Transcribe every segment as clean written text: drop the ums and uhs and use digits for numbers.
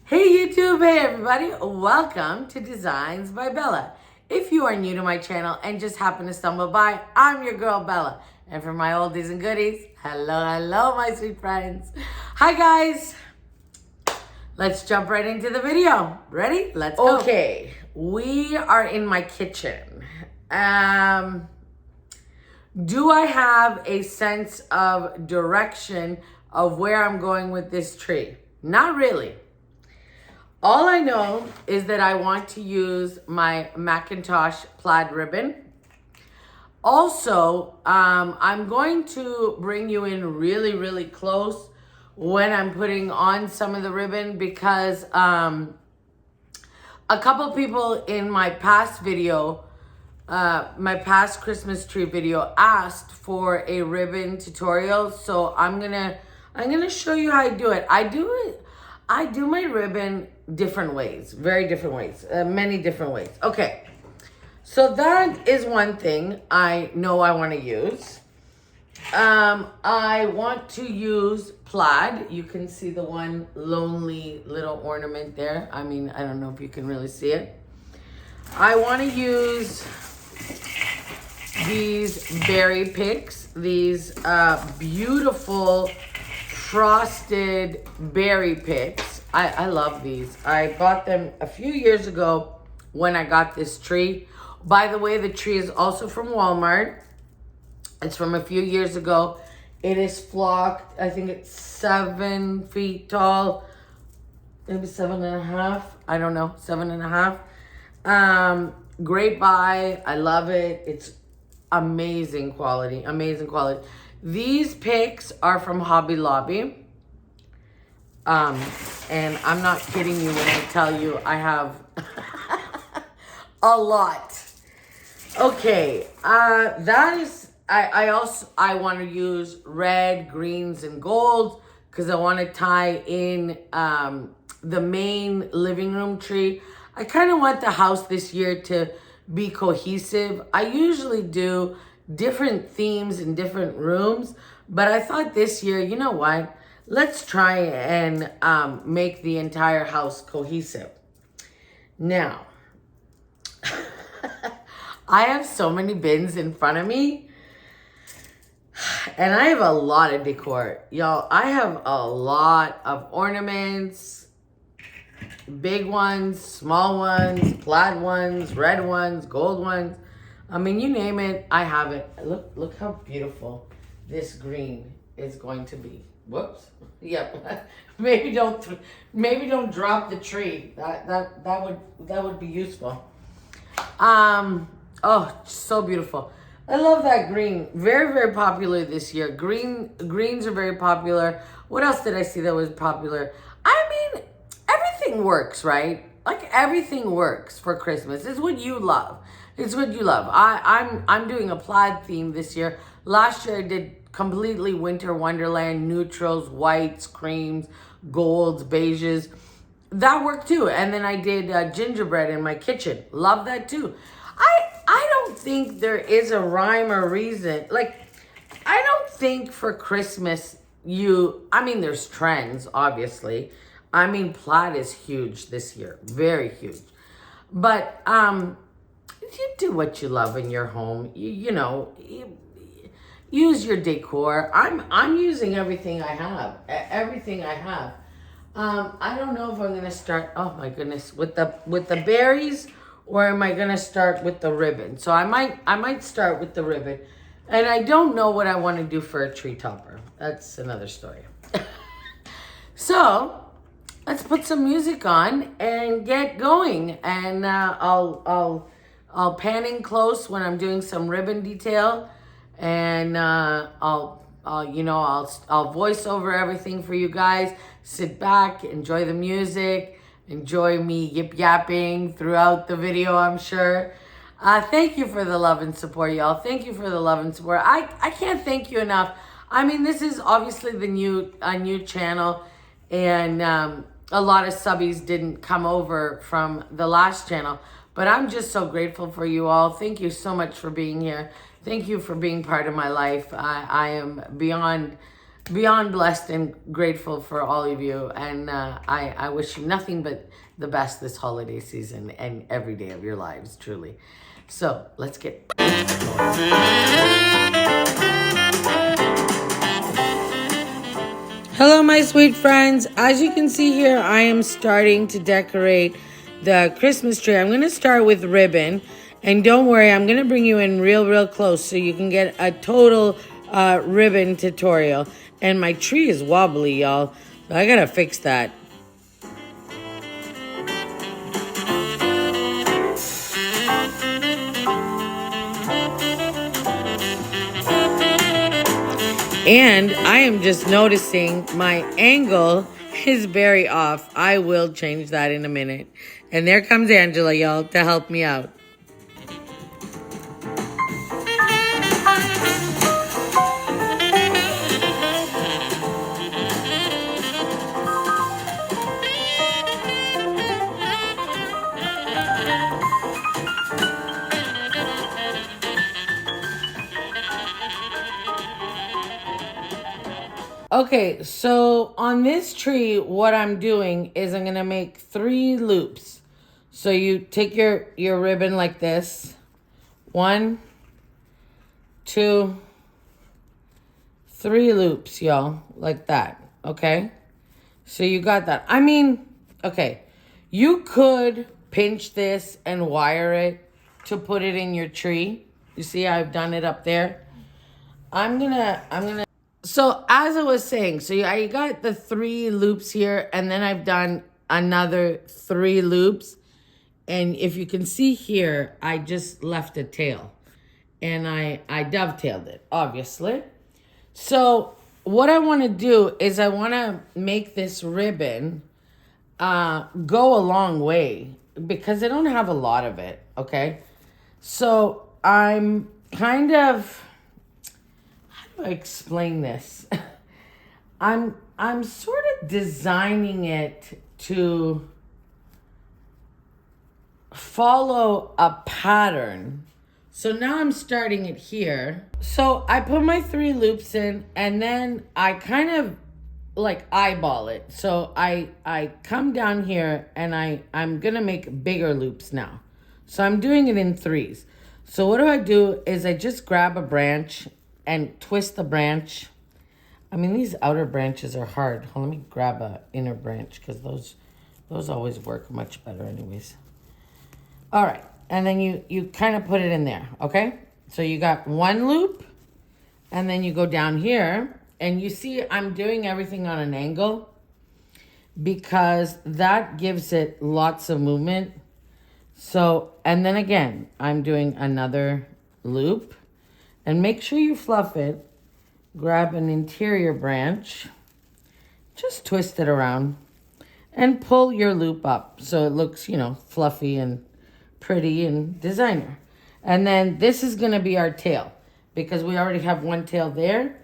Hey YouTube, hey everybody, welcome to Designs by Bella. If you are new to my channel and just happen to stumble by, I'm your girl Bella. And for my oldies and goodies, hello my sweet friends. Hi guys, let's jump right into the video. Ready? Let's go. Okay, we are in my kitchen. Do I have a sense of direction of where I'm going with this tree? Not really. All I know is that I want to use my Macintosh plaid ribbon. Also, I'm going to bring you in really close when I'm putting on some of the ribbon because a couple people in my past video, my past Christmas tree video asked for a ribbon tutorial. So I'm gonna show you how I do it. I do my ribbon different ways, very different ways, many different ways. Okay, so that is one thing I know I want to use. I want to use plaid. You can see the one lonely little ornament there. I mean, I don't know if you can really see it. I want to use these berry picks, these beautiful frosted berry picks. I love these. I bought them a few years ago when I got this tree. By the way, the tree is also from Walmart. It's from a few years ago. It is flocked. I think it's 7 feet tall. Maybe 7.5. I don't know. 7.5. Great buy. I love it. It's amazing quality. Amazing quality. These picks are from Hobby Lobby. And I'm not kidding you when I tell you I have a lot. Okay, that is, I want to use red, greens, and golds because I want to tie in the main living room tree. I kind of want the house this year to be cohesive. I usually do different themes in different rooms, but I thought this year, you know what? Let's try and make the entire house cohesive. Now, I have so many bins in front of me, and I have a lot of decor. Y'all, I have a lot of ornaments, big ones, small ones, plaid ones, red ones, gold ones. I mean, you name it, I have it. Look how beautiful this green is going to be. Whoops. Yep. Maybe don't drop the tree. That would be useful. Oh, so beautiful. I love that green. Very popular this year. Greens are very popular. What else did I see that was popular? I mean, everything works, right? Like everything works for Christmas. It's what you love. It's what you love. I'm doing a plaid theme this year. Last year I did completely winter wonderland, neutrals, whites, creams, golds, beiges. That worked too. And then I did gingerbread in my kitchen. Love that too. I don't think there is a rhyme or reason. Like, I don't think for Christmas I mean, there's trends, obviously. I mean, plaid is huge this year. Very huge. But you do what you love in your home. You know, use your decor. I'm using everything I have. Everything I have. I don't know if I'm gonna start. Oh my goodness, with the berries, or am I gonna start with the ribbon? So I might start with the ribbon, and I don't know what I want to do for a tree topper. That's another story. So let's put some music on and get going. And I'll pan in close when I'm doing some ribbon detail. And I'll voice over everything for you guys. Sit back, enjoy the music, enjoy me yip-yapping throughout the video, I'm sure. Thank you for the love and support, y'all. Thank you for the love and support. I can't thank you enough. I mean, this is obviously a new channel, and a lot of subbies didn't come over from the last channel. But I'm just so grateful for you all. Thank you so much for being here. Thank you for being part of my life. I am beyond beyond blessed and grateful for all of you. And I wish you nothing but the best this holiday season and every day of your lives, truly. So let's get Hello, my sweet friends. As you can see here, I am starting to decorate the Christmas tree. I'm going to start with ribbon. And don't worry, I'm going to bring you in real close so you can get a total ribbon tutorial. And my tree is wobbly, y'all. So I got to fix that. And I am just noticing my angle is very off. I will change that in a minute. And there comes Angela, y'all, to help me out. Okay, so on this tree, what I'm doing is I'm going to make 3 loops. So you take your ribbon like this. 1, 2, 3 loops, y'all, like that, okay? So you got that. I mean, okay, you could pinch this and wire it to put it in your tree. You see, I've done it up there. I'm gonna. So as I was saying, so I got the 3 loops here, and then I've done another 3 loops. And if you can see here, I just left a tail. And I dovetailed it, obviously. So what I want to do is I want to make this ribbon go a long way because I don't have a lot of it, okay? So I'm kind of... explain this. I'm sort of designing it to follow a pattern. So now I'm starting it here. So I put my 3 loops in and then I kind of like eyeball it. So I come down here and I'm gonna make bigger loops now. So I'm doing it in 3s. So what do? Is I just grab a branch and twist the branch. I mean, these outer branches are hard. Let me grab a inner branch because those always work much better anyways. All right, and then you kind of put it in there, okay? So you got 1 loop, and then you go down here, and you see I'm doing everything on an angle because that gives it lots of movement. So, and then again, I'm doing another loop. And make sure you fluff it. Grab an interior branch. Just twist it around. And pull your loop up so it looks, fluffy and pretty and designer. And then this is going to be our tail because we already have 1 tail there.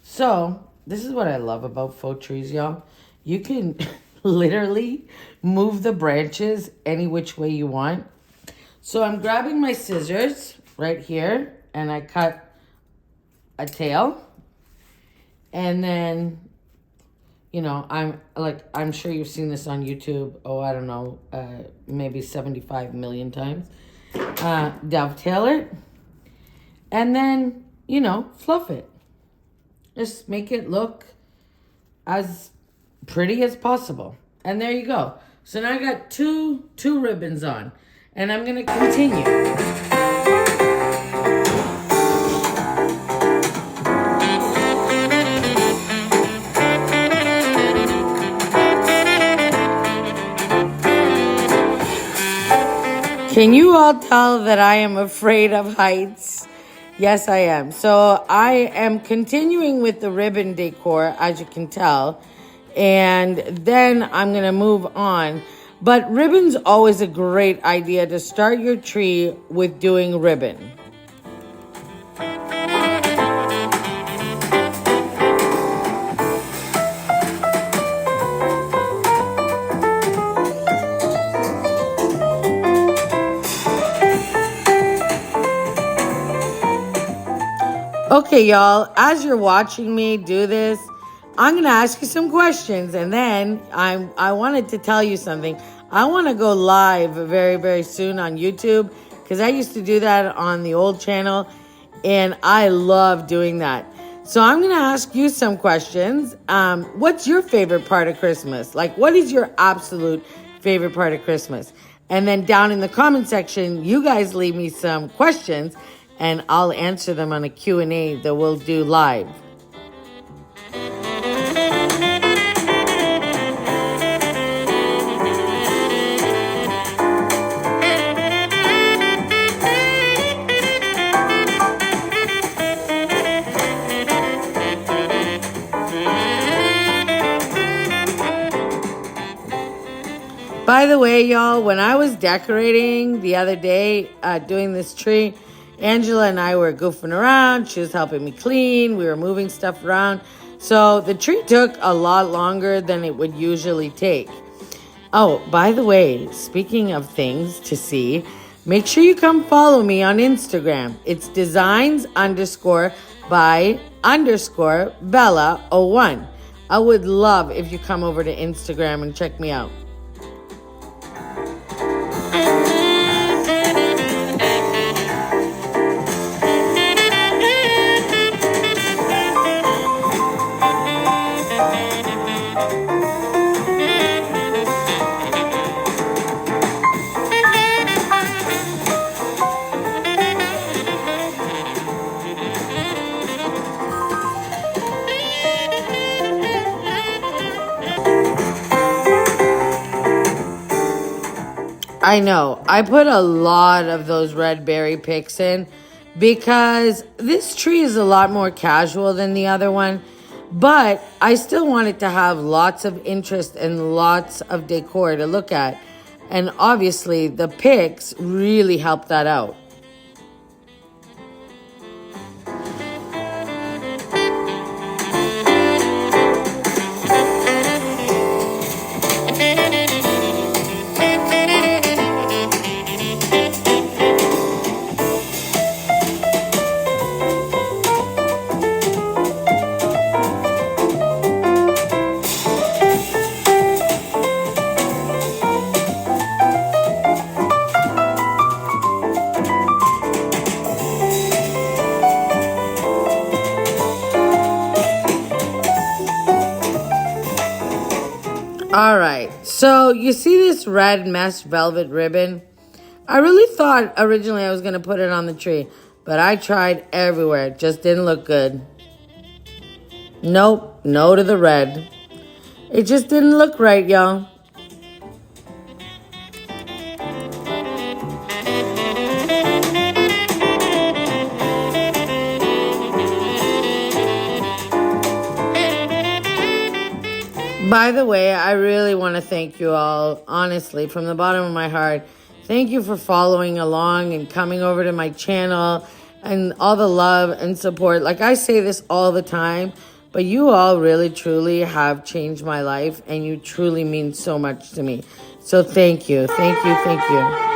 So this is what I love about faux trees, y'all. You can literally move the branches any which way you want. So I'm grabbing my scissors right here. And I cut a tail. And then, I'm sure you've seen this on YouTube. Oh, I don't know, maybe 75 million times. Dovetail it. And then, fluff it. Just make it look as pretty as possible. And there you go. So now I got two ribbons on. And I'm going to continue. Can you all tell that I am afraid of heights? Yes, I am. So I am continuing with the ribbon decor, as you can tell. And then I'm going to move on. But ribbon's always a great idea to start your tree with doing ribbon. Okay, y'all, as you're watching me do this, I'm going to ask you some questions, and then I wanted to tell you something. I want to go live very, very soon on YouTube, because I used to do that on the old channel, and I love doing that. So I'm going to ask you some questions. What's your favorite part of Christmas? Like, what is your absolute favorite part of Christmas? And then down in the comment section, you guys leave me some questions, and I'll answer them on a Q&A that we'll do live. By the way, y'all, when I was decorating the other day, doing this tree, Angela and I were goofing around. She was helping me clean. We were moving stuff around. So the tree took a lot longer than it would usually take. Oh, by the way, speaking of things to see, make sure you come follow me on Instagram. It's designs_by_Bella01. I would love if you come over to Instagram and check me out. I know. I put a lot of those red berry picks in because this tree is a lot more casual than the other one, but I still wanted to have lots of interest and lots of decor to look at. And obviously the picks really help that out. All right, so you see this red mesh velvet ribbon? I really thought originally I was going to put it on the tree, but I tried everywhere. It just didn't look good. Nope, no to the red. It just didn't look right, y'all. By the way, I really want to thank you all, honestly, from the bottom of my heart. Thank you for following along and coming over to my channel and all the love and support. Like I say this all the time, but you all really, truly have changed my life, and you truly mean so much to me. So thank you, thank you, thank you.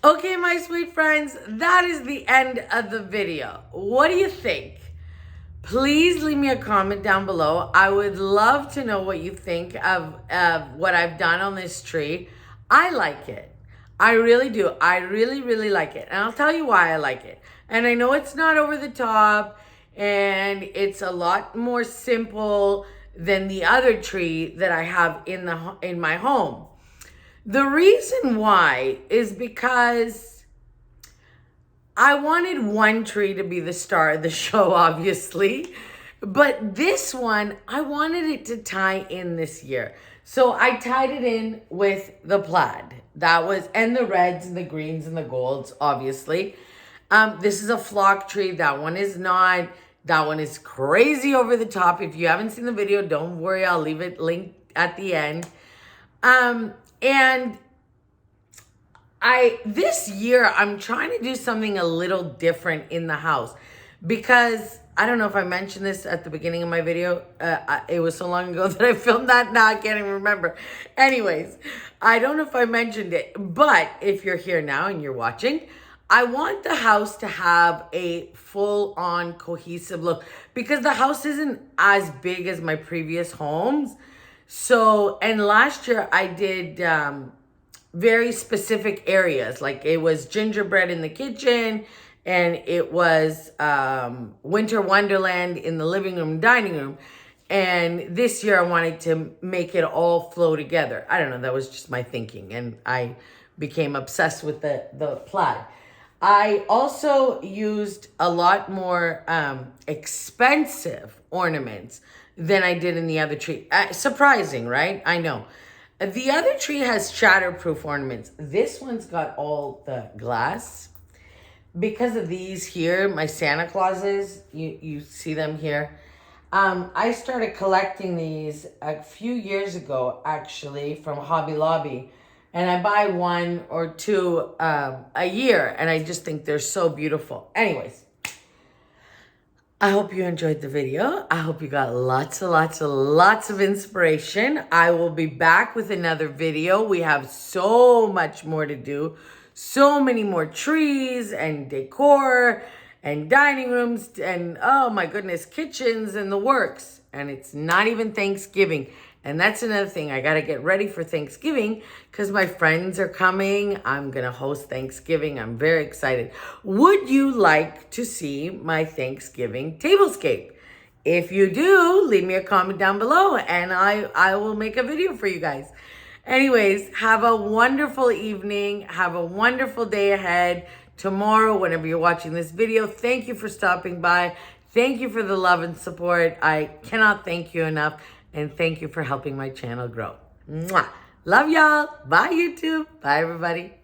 Okay, my sweet friends, that is the end of the video. What do you think? Please leave me a comment down below. I would love to know what you think of what I've done on this tree. I like it. I really do. I really, really like it. And I'll tell you why I like it. And I know it's not over the top, and it's a lot more simple than the other tree that I have in my home. The reason why is because I wanted one tree to be the star of the show, obviously. But this one, I wanted it to tie in this year. So I tied it in with the plaid. That was, and the reds and the greens and the golds, obviously. This is a flock tree. That one is not. That one is crazy over the top. If you haven't seen the video, don't worry. I'll leave it linked at the end. And this year, I'm trying to do something a little different in the house because I don't know if I mentioned this at the beginning of my video. It was so long ago that I filmed that. Now I can't even remember. Anyways, I don't know if I mentioned it, but if you're here now and you're watching, I want the house to have a full-on cohesive look because the house isn't as big as my previous homes. So, and last year I did very specific areas. Like it was gingerbread in the kitchen and it was winter wonderland in the living room, dining room. And this year I wanted to make it all flow together. I don't know, that was just my thinking. And I became obsessed with the plaid. I also used a lot more expensive ornaments than I did in the other tree. Surprising, right? I know. The other tree has shatterproof ornaments. This one's got all the glass. Because of these here, my Santa Clauses, you see them here. I started collecting these a few years ago, actually, from Hobby Lobby. And I buy one or two a year, and I just think they're so beautiful. Anyways, I hope you enjoyed the video. I hope you got lots of inspiration. I will be back with another video. We have so much more to do. So many more trees and decor and dining rooms and, oh my goodness, kitchens and the works. And it's not even Thanksgiving. And that's another thing. I got to get ready for Thanksgiving because my friends are coming. I'm going to host Thanksgiving. I'm very excited. Would you like to see my Thanksgiving tablescape? If you do, leave me a comment down below and I will make a video for you guys. Anyways, have a wonderful evening. Have a wonderful day ahead. Tomorrow, whenever you're watching this video, thank you for stopping by. Thank you for the love and support. I cannot thank you enough. And thank you for helping my channel grow. Mwah. Love y'all. Bye, YouTube. Bye, everybody.